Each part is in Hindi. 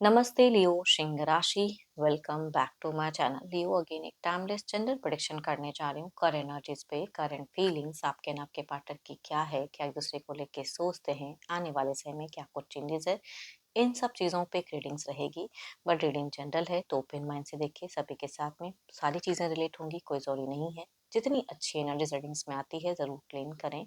नमस्ते लियो सिंह राशि। Welcome back to my channel Leo. Again एक टाइमलेस जेंडर प्रेडिक्शन करने जा रही हूँ। करंट एनर्जीज पे, करंट फीलिंग्स आपके ना आपके पार्टनर की क्या है, क्या एक दूसरे को लेके सोचते हैं, आने वाले समय में क्या कुछ चेंजेस है, इन सब चीज़ों पे रीडिंग्स रहेगी। बट रीडिंग जनरल है तो ओपन माइंड से देखिए, सभी के साथ में सारी चीज़ें रिलेट होंगी, कोई जरूरी नहीं है। जितनी अच्छी एनर्जीज रीडिंग्स में आती है ज़रूर क्लेम करें।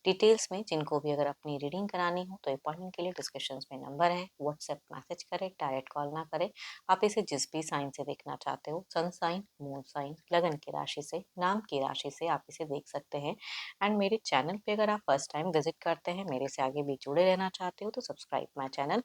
डिटेल्स में जिनको भी अगर अपनी रीडिंग करानी हो तो अपॉइंटमेंट के लिए डिस्क्रिप्शन में नंबर है, व्हाट्सएप मैसेज करें, डायरेक्ट कॉल ना करें। आप इसे जिस भी साइन से देखना चाहते हो, सन साइन, मून साइन, लगन की राशि से, नाम की राशि से आप इसे देख सकते हैं। एंड मेरे चैनल पे अगर आप फर्स्ट टाइम विजिट करते हैं, मेरे से आगे भी जुड़े रहना चाहते हो तो subscribe my channel,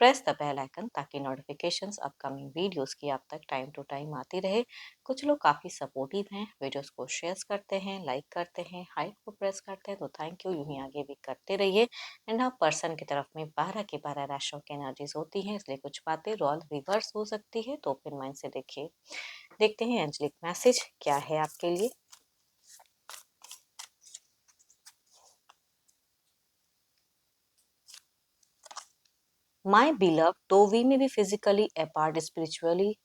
press the bell icon ताकि नोटिफिकेशंस अपकमिंग वीडियोस की आप तक टाइम टू टाइम आती रहे। कुछ लोग काफ़ी सपोर्टिव हैं, वीडियोस को शेयर करते हैं, लाइक करते हैं, हाइप को प्रेस करते हैं, तो थैंक यू, यूं ही आगे भी करते रहिए। एंड हाँ, पर्सन की तरफ में 12 के 12 राशियों की एनर्जीज होती हैं, इसलिए कुछ बातें रॉल रिवर्स हो सकती है, तो ओपन माइंड से देखिए। देखते हैं एंजलिक मैसेज क्या है आपके लिए। My beloved, though we may be physically apart spiritually,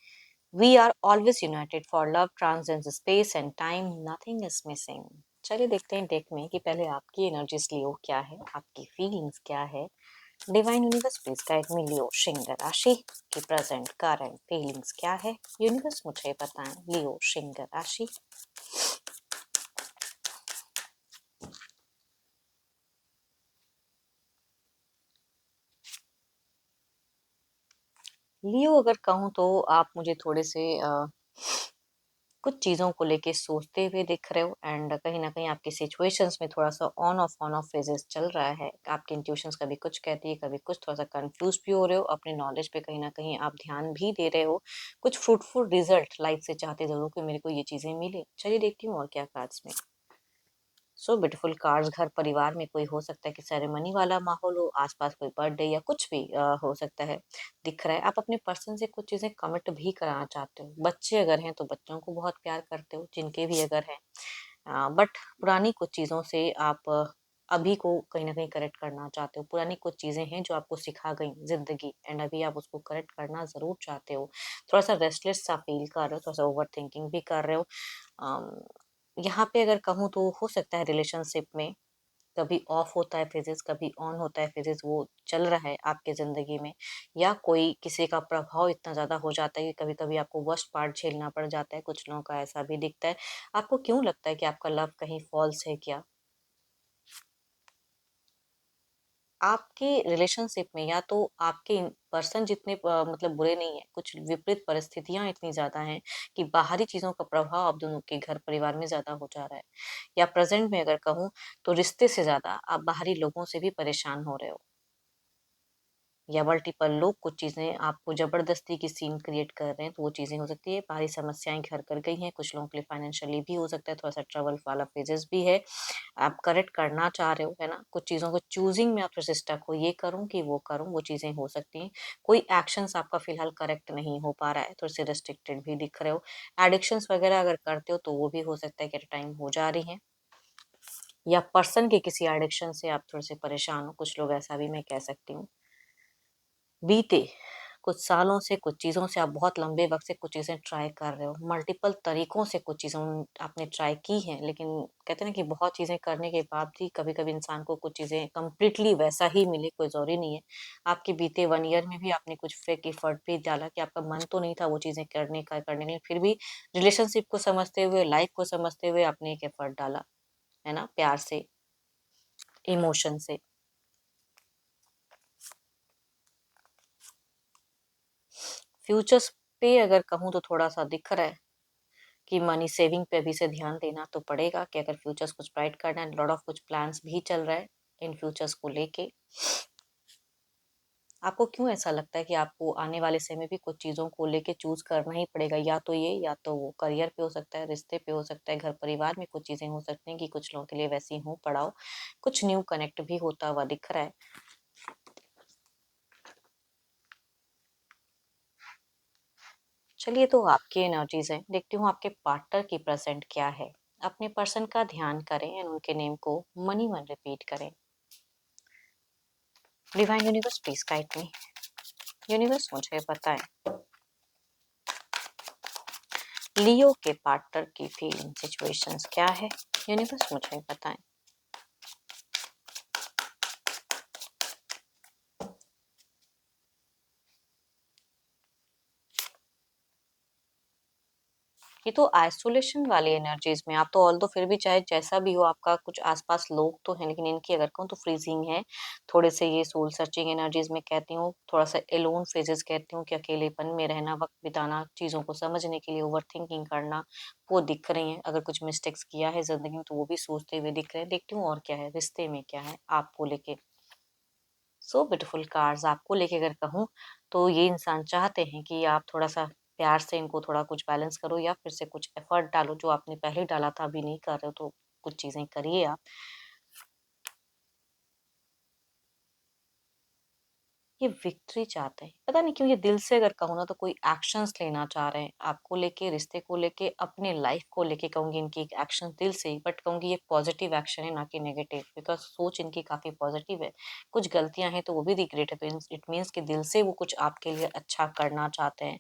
we are always united, for love transcends space and time, nothing is missing. चलिए देखते हैं डेक में कि पहले आपकी एनर्जीज लियो क्या है, आपकी फीलिंग्स क्या है। Divine universe please guide me Leo सिंह राशि की प्रेजेंट करंट फीलिंग्स क्या है। यूनिवर्स मुझे बताएं लियो सिंह राशि। लियो अगर कहूँ तो आप मुझे थोड़े से कुछ चीज़ों को लेके सोचते हुए दिख रहे हो, एंड कहीं ना कहीं आपकी सिचुएशंस में थोड़ा सा ऑन ऑफ फेजेस चल रहा है। आपकी इंट्यूशंस कभी कुछ कहती है, कभी कुछ, थोड़ा सा कंफ्यूज भी हो रहे हो, अपने नॉलेज पे कहीं ना कहीं आप ध्यान भी दे रहे हो। कुछ फ्रूटफुल रिजल्ट लाइफ से चाहते जरूर कि मेरे को ये चीज़ें मिले। चलिए देखती हूँ और क्या कार्ड्स में। So beautiful cards. घर परिवार में कोई हो सकता है कि सेरेमनी वाला माहौल हो, आसपास कोई बर्थडे या कुछ भी हो सकता है, दिख रहा है। आप अपने पर्सन से कुछ चीज़ें कमिट भी कराना चाहते हो। बच्चे अगर हैं तो बच्चों को बहुत प्यार करते हो, जिनके भी अगर हैं, बट पुरानी कुछ चीज़ों से आप अभी को कहीं ना कहीं करेक्ट करना चाहते हो। पुरानी कुछ चीज़ें हैं जो आपको सिखा गई जिंदगी, एंड अभी आप उसको करेक्ट करना ज़रूर चाहते हो। थोड़ा सा रेस्टलेस सा फील कर रहे हो, थोड़ा सा ओवर थिंकिंग भी कर रहे हो। अम, यहाँ पे अगर कहूँ तो हो सकता है रिलेशनशिप में कभी ऑफ होता है फेजेस, कभी ऑन होता है फेजेस, वो चल रहा है आपके जिंदगी में। या कोई किसी का प्रभाव इतना ज्यादा हो जाता है कि कभी कभी आपको वर्स्ट पार्ट झेलना पड़ जाता है। कुछ लोगों का ऐसा भी दिखता है। आपको क्यों लगता है कि आपका लव कहीं फॉल्स है क्या? आपके रिलेशनशिप में या तो आपके पर्सन जितने मतलब बुरे नहीं है, कुछ विपरीत परिस्थितियां इतनी ज्यादा हैं कि बाहरी चीजों का प्रभाव आप दोनों के घर परिवार में ज्यादा हो जा रहा है। या प्रेजेंट में अगर कहूँ तो रिश्ते से ज्यादा आप बाहरी लोगों से भी परेशान हो रहे हो। या मल्टीपल लोग कुछ चीजें आपको जबरदस्ती की सीन क्रिएट कर रहे हैं, तो वो चीजें हो सकती है। बाहरी समस्याएं घर कर गई हैं, कुछ लोगों के लिए फाइनेंशियली भी हो सकता है, थोड़ा सा ट्रबल वाला फेजेस भी है। आप करेक्ट करना चाह रहे हो, है ना। कुछ चीज़ों को चूजिंग में आप थोड़े से स्टक हो, ये करूँ कि वो करूँ, वो चीज़ें हो सकती हैं। कोई एक्शंस आपका फिलहाल करेक्ट नहीं हो पा रहा है, थोड़े से रिस्ट्रिक्टेड भी दिख रहे हो। एडिक्शंस वगैरह अगर करते हो तो वो भी हो सकता है कि एट टाइम हो जा रही हैं। या पर्सन के किसी एडिक्शन से आप थोड़े से परेशान हो, कुछ लोग ऐसा भी मैं कह सकती हूँ। बीते कुछ सालों से कुछ चीज़ों से आप बहुत लंबे वक्त से कुछ चीज़ें ट्राई कर रहे हो, मल्टीपल तरीकों से कुछ चीज़ों आपने ट्राई की हैं, लेकिन कहते हैं ना कि बहुत चीज़ें करने के बाद भी कभी कभी इंसान को कुछ चीज़ें कम्प्लीटली वैसा ही मिले, कोई जरूरी नहीं है। आपके बीते 1 ईयर में भी आपने कुछ फेक एफर्ट भी डाला कि आपका मन तो नहीं था वो चीज़ें करने के लिए, फिर भी रिलेशनशिप को समझते हुए, लाइफ को समझते हुए आपने एक एफर्ट डाला, है ना, प्यार से, इमोशन से। फ्यूचर्स पे अगर कहूँ तो थोड़ा सा दिख रहा है कि मनी सेविंग पे अभी से ध्यान देना तो पड़ेगा, कि अगर फ्यूचर्स कुछ ब्राइट करना है। लॉट ऑफ कुछ प्लान्स भी चल रहा है इन फ्यूचर्स को लेके। आपको क्यों ऐसा लगता है कि आपको आने वाले समय में भी कुछ चीज़ों को लेके चूज करना ही पड़ेगा, या तो ये या तो वो। करियर पे हो सकता है, रिश्ते पे हो सकता है, घर परिवार में कुछ चीज़ें हो सकती हैं कि कुछ लोगों के लिए वैसी हो पड़ाव। कुछ न्यू कनेक्ट भी होता हुआ दिख रहा है। चलिए, तो आपकी एनर्जीज है, देखती हूँ आपके पार्टनर की प्रेजेंट क्या है। अपने पर्सन का ध्यान करें एंड उनके नेम को मनी मन रिपीट करें। Divine universe please guide me. Universe मुझे बताएं लियो के पार्टनर की फीलिंग सिचुएशंस क्या है। यूनिवर्स मुझे बताएं ये तो आइसोलेशन वाली एनर्जीज में आप तो ऑल दो फिर भी चाहे जैसा भी हो आपका कुछ आसपास लोग तो हैं, लेकिन इनकी अगर कहूँ तो फ्रीजिंग है। थोड़े से ये सोल सर्चिंग एनर्जीज में कहती हूँ, थोड़ा सा एलोन फेजेस कहती हूँ कि अकेलेपन में रहना, वक्त बिताना, चीजों को समझने के लिए ओवर थिंकिंग करना, वो दिख रही है। अगर कुछ मिस्टेक्स किया है जिंदगी में तो वो भी सोचते हुए दिख रहे हैं। देखती हूँ और क्या है, रिश्ते में क्या है आपको लेके। सो ब्यूटीफुल कार्ड्स आपको लेके अगर कहूँ तो ये इंसान चाहते हैं कि आप थोड़ा सा प्यार से इनको थोड़ा कुछ बैलेंस करो या फिर से कुछ एफर्ट डालो जो आपने पहले डाला था अभी नहीं कर रहे हो तो कुछ चीजें करिए आप। ये विक्ट्री चाहते हैं, पता नहीं क्यों ये दिल से अगर कहूँ ना तो कोई एक्शंस लेना चाह रहे हैं आपको लेके, रिश्ते को लेके, अपने लाइफ को लेके। कहूंगी इनकी एक एक्शन दिल से ही, बट कहूंगी ये पॉजिटिव एक्शन है ना कि नेगेटिव, बिकॉज सोच इनकी काफी पॉजिटिव है। कुछ गलतियां हैं तो वो भी रिग्रेट है, तो इट मीन्स कि दिल से वो कुछ आपके लिए अच्छा करना चाहते हैं।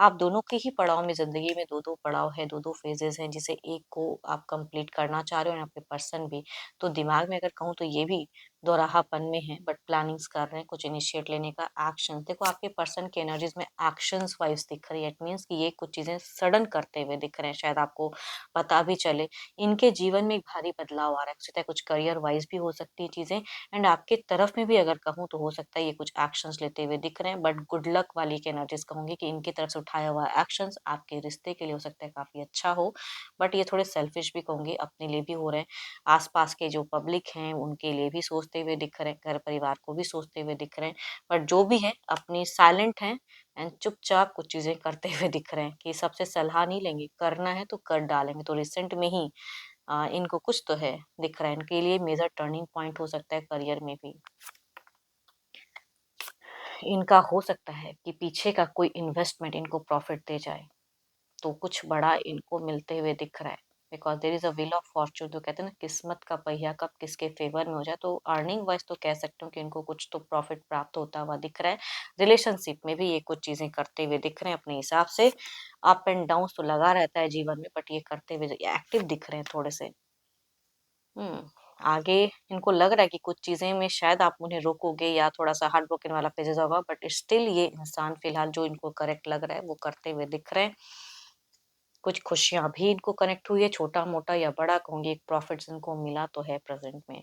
आप दोनों के ही पड़ाव में, जिंदगी में दो दो पड़ाव है, दो दो फेजेस हैं, जिसे एक को आप कंप्लीट करना चाह रहे हो, आपके पर्सन भी। तो दिमाग में अगर कहूँ तो ये भी दोराहापन में है, बट प्लानिंग्स कर रहे हैं कुछ इनिशिएट लेने का, एक्शन। देखो आपके पर्सन की एनर्जीज में एक्शंस वाइज दिख रही है। इट मीन्स कि ये कुछ चीजें सडन करते हुए दिख रहे हैं, शायद आपको पता भी चले। इनके जीवन में एक भारी बदलाव आ रहा है, हो सकता है कुछ करियर वाइज भी हो सकती है चीजें, एंड आपके तरफ में भी अगर कहूँ तो हो सकता है ये कुछ एक्शंस लेते हुए दिख रहे हैं। बट गुड लक वाली की एनर्जीज कहूंगी कि इनकी तरफ से उठाया हुआ एक्शंस आपके रिश्ते के लिए हो सकता है काफी अच्छा हो। बट ये थोड़े सेल्फिश भी कहूंगी, अपने लिए भी हो रहे हैं, आसपास के जो पब्लिक हैं उनके लिए भी सोचते हुए दिख रहे हैं, घर परिवार को भी सोचते हुए दिख रहे हैं। बट जो भी है अपनी साइलेंट हैं एंड चुपचाप कुछ चीजें करते हुए दिख रहे हैं कि सबसे सलाह नहीं लेंगे, करना है तो कर डालेंगे। तो रिसेंट में ही इनको कुछ तो है दिख रहा है, इनके लिए मेजर टर्निंग पॉइंट हो सकता है करियर में भी। इनका हो सकता है कि पीछे का कोई इन्वेस्टमेंट इनको प्रॉफिट दे जाए, तो कुछ बड़ा इनको मिलते हुए दिख रहा है। Because there is a wheel of Fortune, जो कहते हैं ना किस्मत का पहिया कब किसके फेवर में हो जाए। तो अर्निंग वाइज तो कह सकते हो कि इनको कुछ तो प्रॉफिट प्राप्त होता हुआ दिख रहा है। रिलेशनशिप में भी ये कुछ चीजें करते हुए दिख रहे हैं अपने हिसाब से। अप एंड डाउन तो लगा रहता है जीवन में, बट ये करते हुए एक्टिव दिख रहे हैं थोड़े से। हम्म आगे इनको लग रहा है कि कुछ चीजें में शायद आप उन्हें रोकोगे या थोड़ा सा हार्ट ब्रोकन वाला फेजेस होगा, बट स्टिल ये इंसान फिलहाल जो इनको करेक्ट लग रहा है वो करते हुए दिख रहे हैं। कुछ खुशियां भी इनको कनेक्ट हुई है, छोटा मोटा या बड़ा कहूंगी, एक प्रॉफिट्स इनको मिला तो है प्रेजेंट में।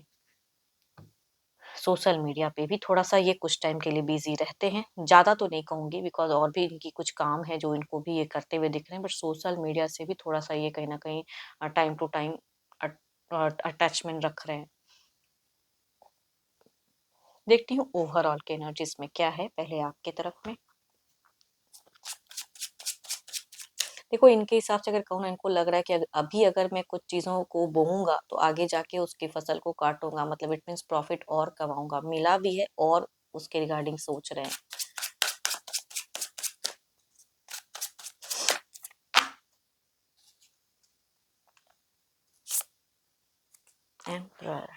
सोशल मीडिया पे भी थोड़ा सा ये कुछ टाइम के लिए बिजी रहते हैं, ज्यादा तो नहीं कहूंगी बिकॉज और भी इनकी कुछ काम है जो इनको भी ये करते हुए दिख रहे हैं। बट सोशल मीडिया से भी थोड़ा सा ये कहीं ना कहीं टाइम टू टाइम अटैचमेंट रख रहे हैं। देखती हूँ ओवरऑल के एनर्जीज में क्या है, पहले आपके तरफ में। देखो इनके हिसाब से अगर कहूँ ना, इनको लग रहा है कि अभी अगर मैं कुछ चीजों को बोऊंगा तो आगे जाके उसकी फसल को काटूंगा, मतलब इट मीन्स प्रॉफिट और कमाऊंगा, मिला भी है और उसके रिगार्डिंग सोच रहे हैं। एम्परर।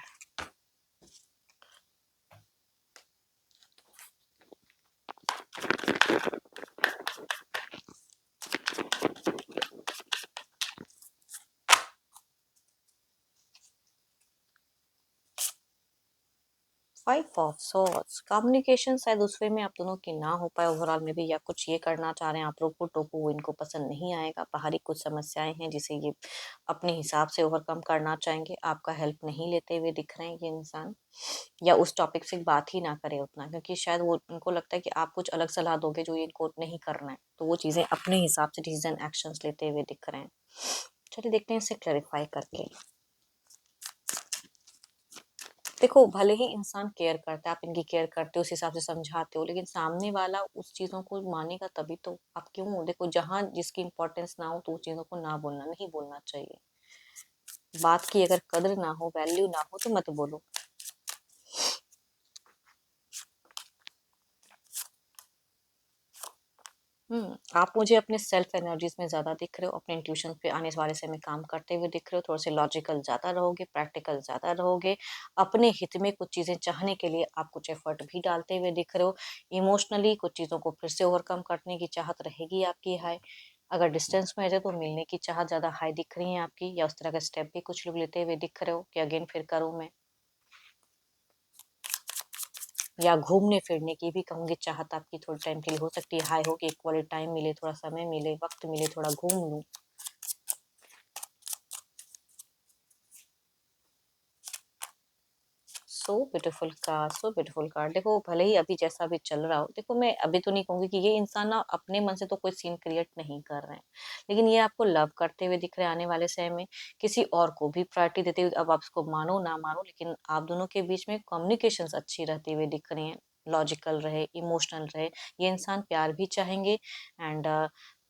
5 ऑफ सॉर्ड्स, कम्युनिकेशन शायद उस वे में आप दोनों की ना हो पाए ओवरऑल में भी, या कुछ ये करना चाह रहे हैं आप रोको टोको, वो इनको पसंद नहीं आएगा। बाहरी कुछ समस्याएं हैं जिसे ये अपने हिसाब से ओवरकम करना चाहेंगे, आपका हेल्प नहीं लेते हुए दिख रहे हैं ये इंसान, या उस टॉपिक से बात ही ना करे उतना, क्योंकि शायद वो उनको लगता है कि आप कुछ अलग सलाह दोगे जो ये इनको नहीं करना है, तो वो चीजें अपने हिसाब से डिसीजन एक्शंस लेते हुए दिख रहे हैं। चलिए देखते हैं इसे क्लैरिफाई करके। देखो भले ही इंसान केयर करता है, आप इनकी केयर करते हो उस हिसाब से समझाते हो, लेकिन सामने वाला उस चीजों को मानेगा तभी तो। आप क्यों, देखो जहां जिसकी इंपॉर्टेंस ना हो तो उस चीजों को ना बोलना, नहीं बोलना चाहिए। बात की अगर कदर ना हो, वैल्यू ना हो तो मत बोलो। आप मुझे अपने सेल्फ एनर्जीज़ में ज़्यादा दिख रहे हो, अपने इंट्यूशन पे आने वाले समय काम करते हुए दिख रहे हो, थोड़े-से लॉजिकल ज़्यादा रहोगे, प्रैक्टिकल ज़्यादा रहोगे, अपने हित में कुछ चीज़ें चाहने के लिए आप कुछ एफर्ट भी डालते हुए दिख रहे हो, इमोशनली कुछ चीज़ों को फिर से ओवरकम करने की चाहत रहेगी आपकी हाई। अगर डिस्टेंस में है तो मिलने की चाहत ज़्यादा हाई दिख रही है आपकी, या उस तरह का स्टेप भी कुछ लोग लेते हुए दिख रहे हो कि अगेन फिर करूँ मैं, या घूमने-फिरने की भी कहूँगी चाहत आपकी थोड़े टाइम के लिए हो सकती है हाई हो कि क्वालिटी टाइम मिले, थोड़ा समय मिले, वक़्त मिले, थोड़ा घूम लूँ। So beautiful card. देखो भले ही अभी जैसा भी चल रहा हो, देखो मैं अभी तो नहीं कहूँगी कि ये इंसान ना अपने मन से तो कोई सीन क्रिएट नहीं कर रहे हैं। लेकिन ये आपको लव करते हुए दिख रहे हैं आने वाले समय में, किसी और को भी प्रायोरिटी देते हुए, अब आप इसको मानो ना मानो, लेकिन आप दोनों के बीच में कम्युनिकेशंस अच्छी रहती हुई दिख रही हैं। लॉजिकल रहे, इमोशनल रहे, ये इंसान प्यार भी चाहेंगे एंड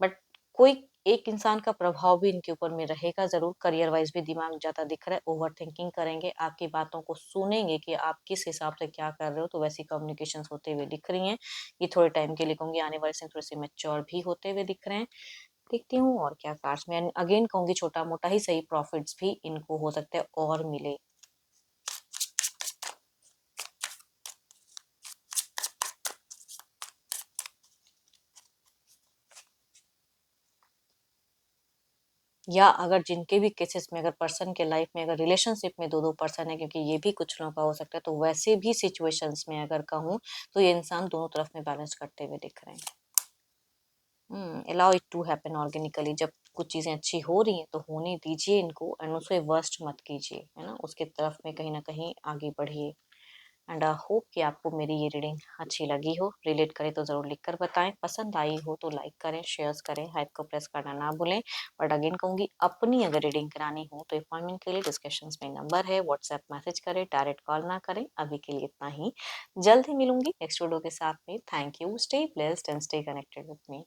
बट कोई एक इंसान का प्रभाव भी इनके ऊपर में रहेगा ज़रूर, करियर वाइज़ भी दिमाग ज़्यादा दिख रहा है, ओवरथिंकिंग करेंगे, आपकी बातों को सुनेंगे कि आप किस हिसाब से क्या कर रहे हो, तो वैसी कम्युनिकेशंस होते हुए दिख रही हैं। ये थोड़े टाइम के लिए कहूँगी आने वाले समय थोड़े-से मैच्योर भी होते हुए दिख रहे हैं। देखती हूँ और क्या कार्ड्स में अगेन कहूँगी छोटा-मोटा ही सही प्रॉफिट्स भी इनको हो सकता है और मिले। या अगर जिनके भी केसेस में अगर पर्सन के लाइफ में अगर रिलेशनशिप में 2-2 पर्सन है, क्योंकि ये भी कुछ लोगों का हो सकता है, तो वैसे भी सिचुएशंस में अगर कहूँ, तो ये इंसान दोनों तरफ में बैलेंस करते हुए दिख रहे हैं। Allow it to happen organically, जब कुछ चीज़ें अच्छी हो रही हैं, तो होने दीजिए इनको एंड उसे वर्स्ट मत कीजिए, है ना? उसके तरफ में कहीं न कहीं आगे बढ़िए। एंड होप कि आपको मेरी ये रीडिंग अच्छी लगी हो, रिलेट करे तो ज़रूर लिखकर बताएँ, पसंद आई हो तो लाइक करें, शेयर्स करें, हाइप को प्रेस करना ना भूलें। बट अगेन कहूँगी अपनी अगर रीडिंग करानी हो तो अपॉइंटमेंट के लिए डिस्कशंस में नंबर है, व्हाट्सएप मैसेज करें, डायरेक्ट कॉल ना करें। अभी के लिए इतना ही, जल्द ही मिलूँगी नेक्स्ट वीडियो के साथ में। Thank you, stay blessed and stay connected with me.